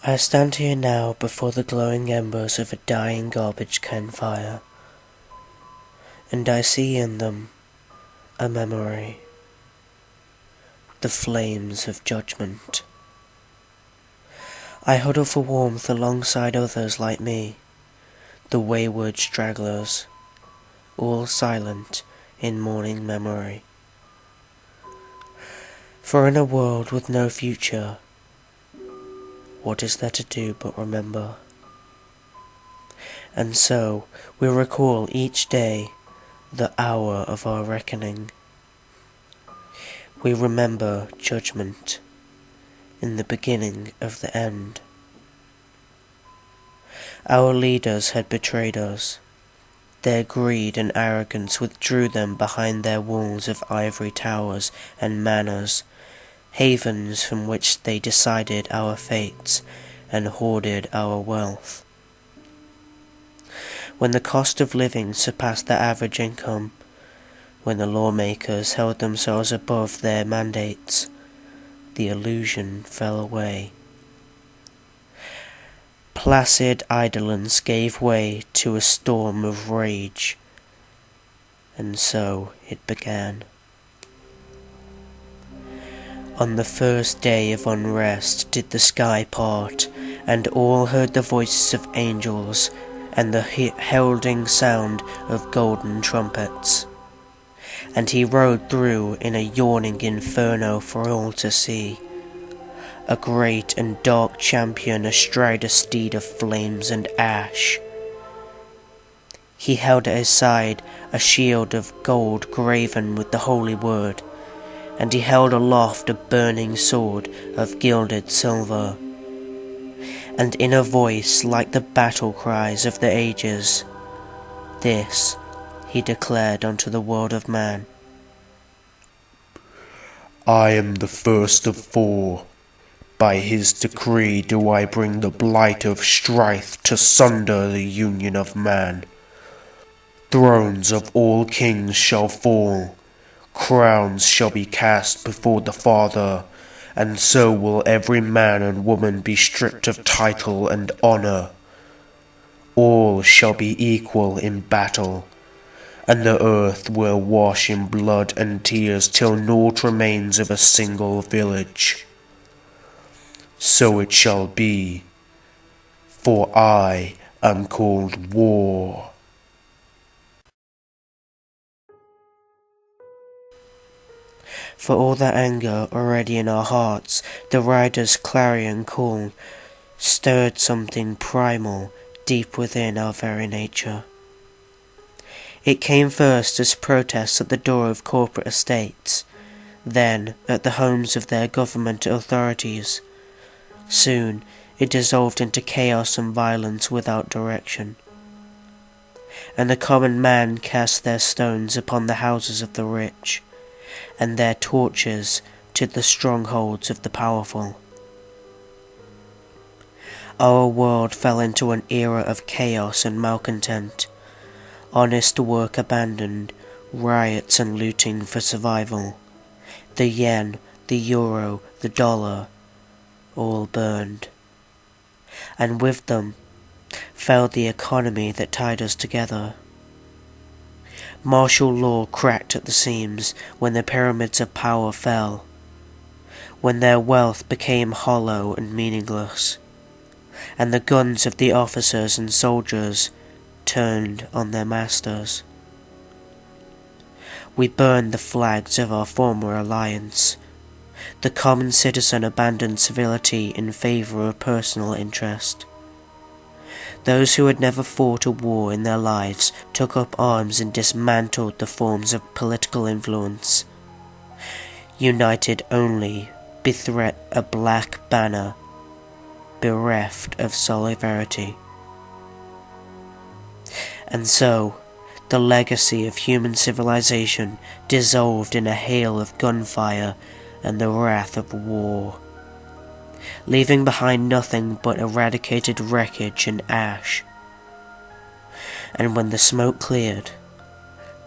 I stand here now before the glowing embers of a dying garbage can fire, and I see in them a memory, the flames of judgment. I huddle for warmth alongside others like me, the wayward stragglers, all silent in mourning memory. For in a world with no future, what is there to do but remember? And so we recall each day the hour of our reckoning. We remember judgment in the beginning of the end. Our leaders had betrayed us. Their greed and arrogance withdrew them behind their walls of ivory towers and manors, havens from which they decided our fates and hoarded our wealth. When the cost of living surpassed the average income, when the lawmakers held themselves above their mandates, the illusion fell away. Placid idolence gave way to a storm of rage, and so it began. On the first day of unrest did the sky part, and all heard the voices of angels and the heralding sound of golden trumpets. And he rode through in a yawning inferno for all to see, a great and dark champion astride a steed of flames and ash. He held at his side a shield of gold graven with the holy word, and he held aloft a burning sword of gilded silver. And in a voice like the battle cries of the ages, this he declared unto the world of man: I am the first of four. By his decree do I bring the blight of strife to sunder the union of man. Thrones of all kings shall fall, crowns shall be cast before the Father, and so will every man and woman be stripped of title and honour. All shall be equal in battle, and the earth will wash in blood and tears till naught remains of a single village. So it shall be, for I am called War. For all that anger already in our hearts, the rider's clarion call stirred something primal deep within our very nature. It came first as protests at the door of corporate estates, then at the homes of their government authorities. Soon it dissolved into chaos and violence without direction. And the common man cast their stones upon the houses of the rich, and their torches to the strongholds of the powerful. Our world fell into an era of chaos and malcontent, honest work abandoned, riots and looting for survival. The yen, the euro, the dollar, all burned. And with them fell the economy that tied us together. Martial law cracked at the seams when the pyramids of power fell, when their wealth became hollow and meaningless, and the guns of the officers and soldiers turned on their masters. We burned the flags of our former alliance. The common citizen abandoned civility in favour of personal interest. Those who had never fought a war in their lives took up arms and dismantled the forms of political influence. United only bethreat a black banner, bereft of solidarity. And so, the legacy of human civilization dissolved in a hail of gunfire and the wrath of war, leaving behind nothing but eradicated wreckage and ash. And when the smoke cleared,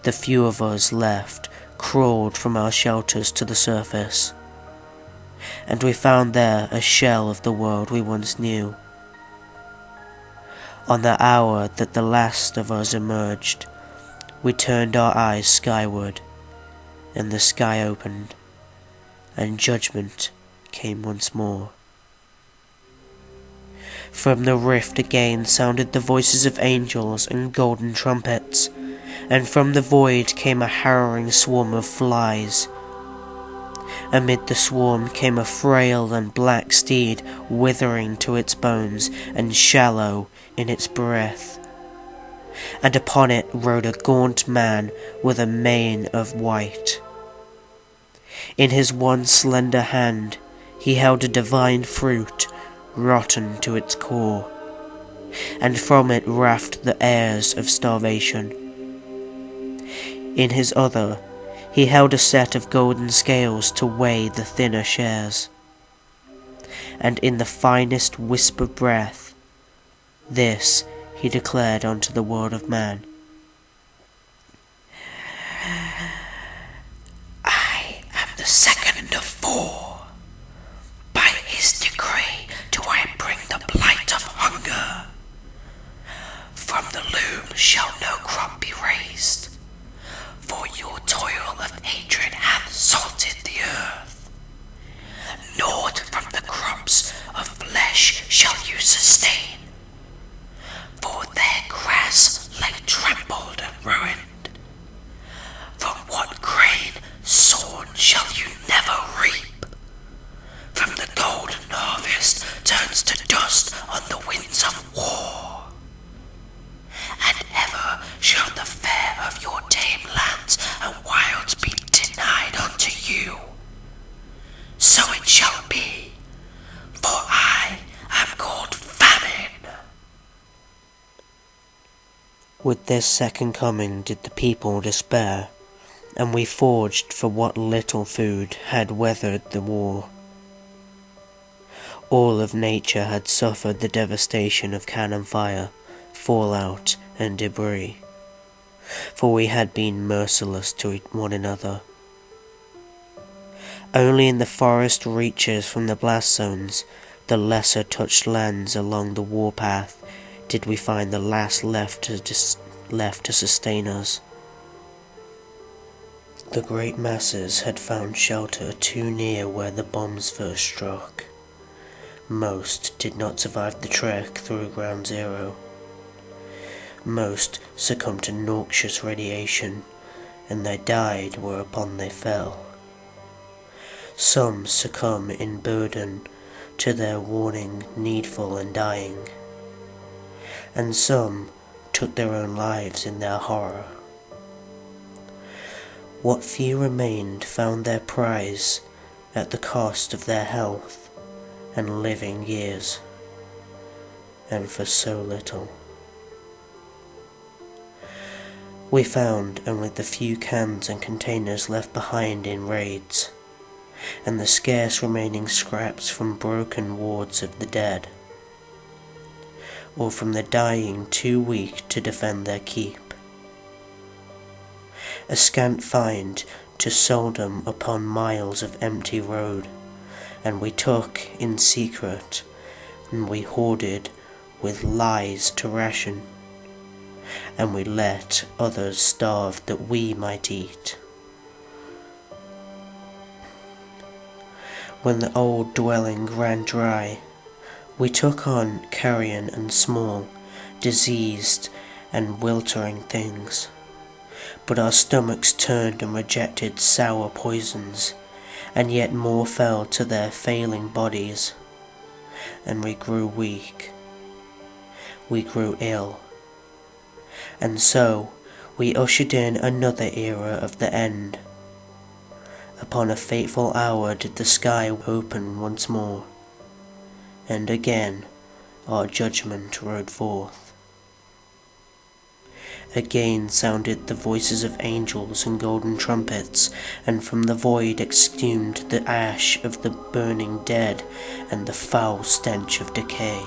the few of us left crawled from our shelters to the surface. and we found there a shell of the world we once knew. On the hour that the last of us emerged, we turned our eyes skyward, and the sky opened, and judgment came once more. From the rift again sounded the voices of angels and golden trumpets, and from the void came a harrowing swarm of flies. Amid the swarm came a frail and black steed, withering to its bones and shallow in its breath, and upon it rode a gaunt man with a mane of white. In his one slender hand he held a divine fruit, rotten to its core, and from it raft the heirs of starvation. In his other he held a set of golden scales to weigh the thinner shares, and in the finest whisper breath, this he declared unto the world of man: I am the second of four. By his decree do I bring the blight of hunger. From the loom shall no crop be raised, for your toil of hatred hath salted the earth. Naught from the crops of flesh shall you sustain, for their grass lay trampled and ruined. From what grain sown shall you never reap. From the golden harvest turns to dust on the winds of war. And ever shall the fare of your tame lands and wilds be denied unto you. So it shall be, for I am called Famine. With this second coming did the people despair, and we foraged for what little food had weathered the war. All of nature had suffered the devastation of cannon fire, fallout, and debris, for we had been merciless to one another. Only in the forest reaches from the blast zones, the lesser touched lands along the warpath, did we find the last left to sustain us. The great masses had found shelter too near where the bombs first struck. Most did not survive the trek through Ground Zero. Most succumbed to noxious radiation, and they died whereupon they fell. Some succumb in burden to their warning needful and dying, and some took their own lives in their horror. What few remained found their prize at the cost of their health and living years, and for so little. We found only the few cans and containers left behind in raids, and the scarce remaining scraps from broken wards of the dead, or from the dying too weak to defend their keep. A scant find to seldom upon miles of empty road, and we took in secret, and we hoarded with lies to ration, and we let others starve that we might eat. When the old dwelling ran dry, we took on carrion and small, diseased and wiltering things, but our stomachs turned and rejected sour poisons, and yet more fell to their failing bodies, and we grew weak, we grew ill, and so we ushered in another era of the end. Upon a fateful hour did the sky open once more, and again our judgment rode forth. Again sounded the voices of angels and golden trumpets, and from the void exhumed the ash of the burning dead and the foul stench of decay.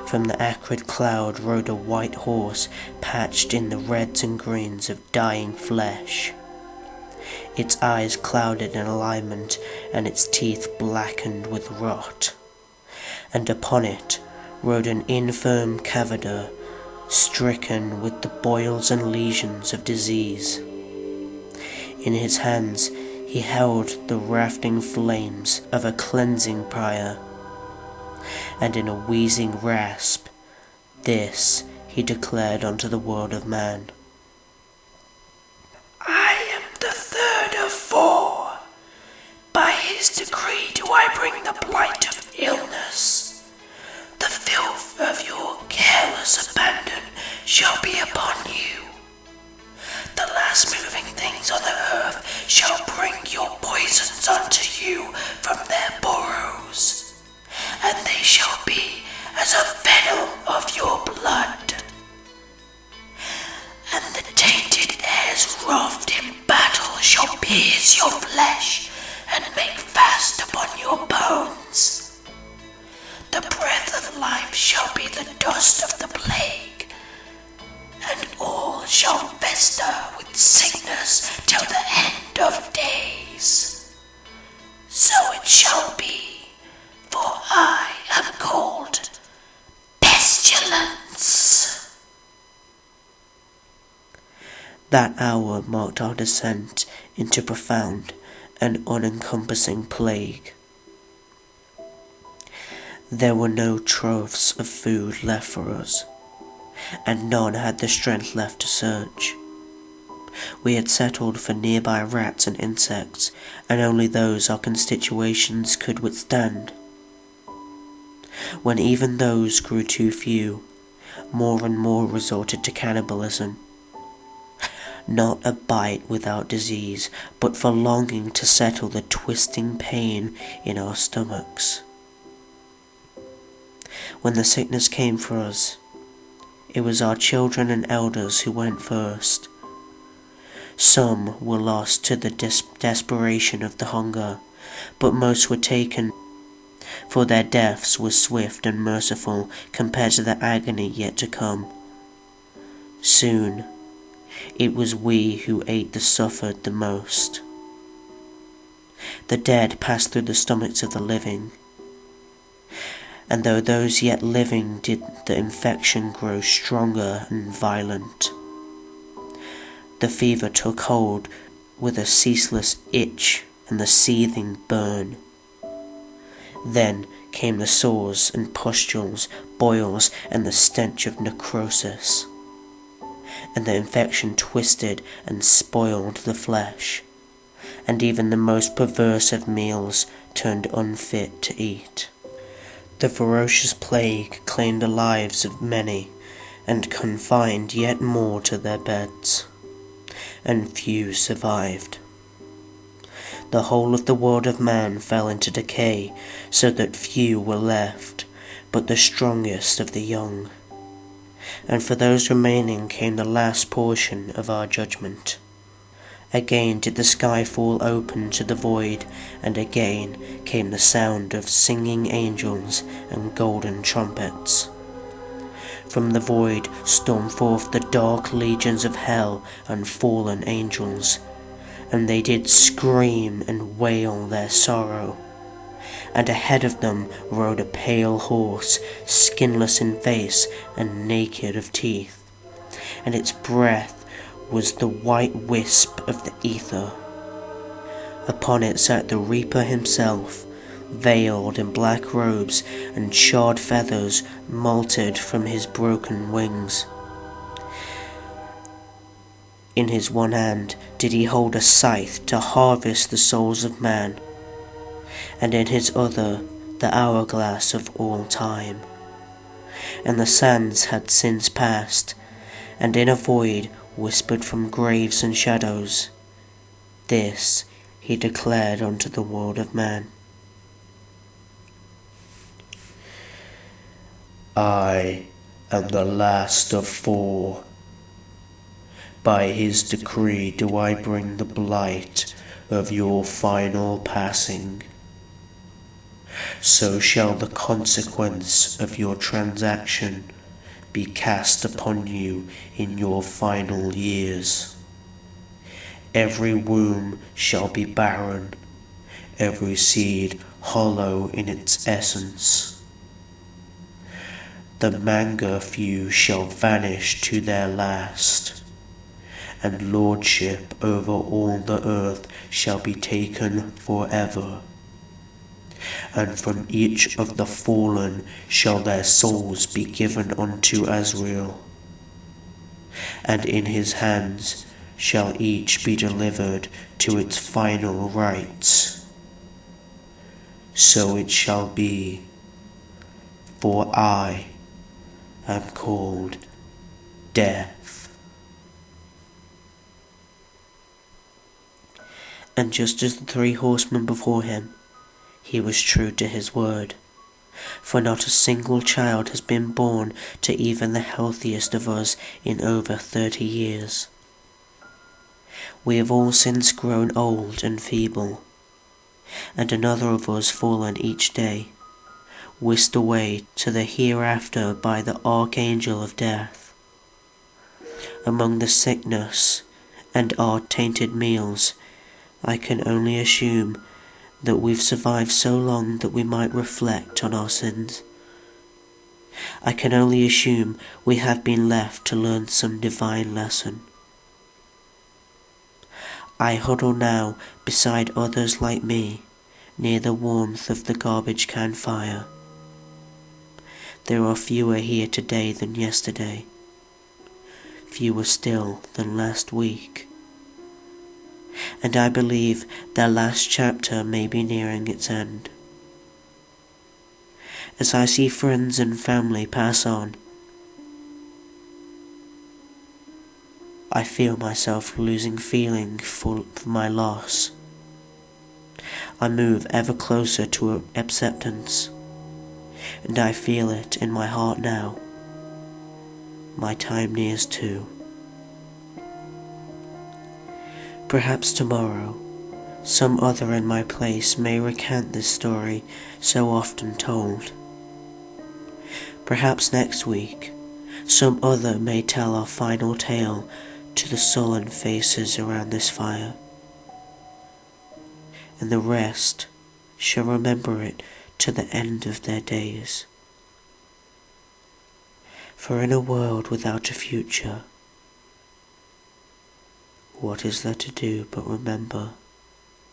From the acrid cloud rode a white horse patched in the reds and greens of dying flesh, its eyes clouded in alignment and its teeth blackened with rot. And upon it rode an infirm cavalier, stricken with the boils and lesions of disease. In his hands he held the rafting flames of a cleansing pyre, and in a wheezing rasp, this he declared unto the world of man. I am the third of four. By his decree do I bring the blight of illness. The filth of your careless abandon shall be upon you. The last moving things on the earth shall bring your poisons unto you from their burrows, and they shall be as a venom of your blood. And the tainted air's wrath in battle shall pierce your flesh and make fast upon your bones. The breath of life shall be the dust of the plague, and all shall fester with sickness till the end of days. So it shall be, for I am called Pestilence. That hour marked our descent into profound and unencompassing plague. There were no troves of food left for us, and none had the strength left to search. We had settled for nearby rats and insects, and only those our constitutions could withstand. When even those grew too few, more and more resorted to cannibalism. Not a bite without disease, but for longing to settle the twisting pain in our stomachs. When the sickness came for us, it was our children and elders who went first. Some were lost to the desperation of the hunger, but most were taken, for their deaths were swift and merciful compared to the agony yet to come. Soon, it was we who suffered the most. The dead passed through the stomachs of the living, and though those yet living did the infection grow stronger and violent. The fever took hold with a ceaseless itch and the seething burn. Then came the sores and pustules, boils, and the stench of necrosis. And the infection twisted and spoiled the flesh, and even the most perverse of meals turned unfit to eat. The ferocious plague claimed the lives of many, and confined yet more to their beds, and few survived. The whole of the world of man fell into decay, so that few were left, but the strongest of the young. And for those remaining came the last portion of our judgment. Again did the sky fall open to the void, and again came the sound of singing angels and golden trumpets. From the void stormed forth the dark legions of hell and fallen angels, and they did scream and wail their sorrow. And ahead of them rode a pale horse, skinless in face and naked of teeth, and its breath was the white wisp of the ether. Upon it sat the Reaper himself, veiled in black robes and charred feathers moulted from his broken wings. In his one hand did he hold a scythe to harvest the souls of man, and in his other the hourglass of all time. And the sands had since passed, and in a void whispered from graves and shadows, this he declared unto the world of man. I am the last of four. By his decree do I bring the blight of your final passing. So shall the consequence of your transaction be cast upon you in your final years. Every womb shall be barren, every seed hollow in its essence. The Manga few shall vanish to their last, and lordship over all the earth shall be taken forever. And from each of the fallen shall their souls be given unto Azrael, and in his hands shall each be delivered to its final rites. So it shall be, for I am called Death. And just as the 3 horsemen before him, he was true to his word, for not a single child has been born to even the healthiest of us in over 30 years. We have all since grown old and feeble, and another of us fallen each day, whisked away to the hereafter by the archangel of death. Among the sickness and our tainted meals, I can only assume that we've survived so long that we might reflect on our sins. I can only assume we have been left to learn some divine lesson. I huddle now beside others like me, near the warmth of the garbage can fire. There are fewer here today than yesterday, fewer still than last week, and I believe their last chapter may be nearing its end. As I see friends and family pass on, I feel myself losing feeling for my loss. I move ever closer to acceptance, and I feel it in my heart now. My time nears too. Perhaps tomorrow, some other in my place may recant this story so often told. Perhaps next week, some other may tell our final tale to the sullen faces around this fire, and the rest shall remember it to the end of their days. For in a world without a future, what is there to do but remember?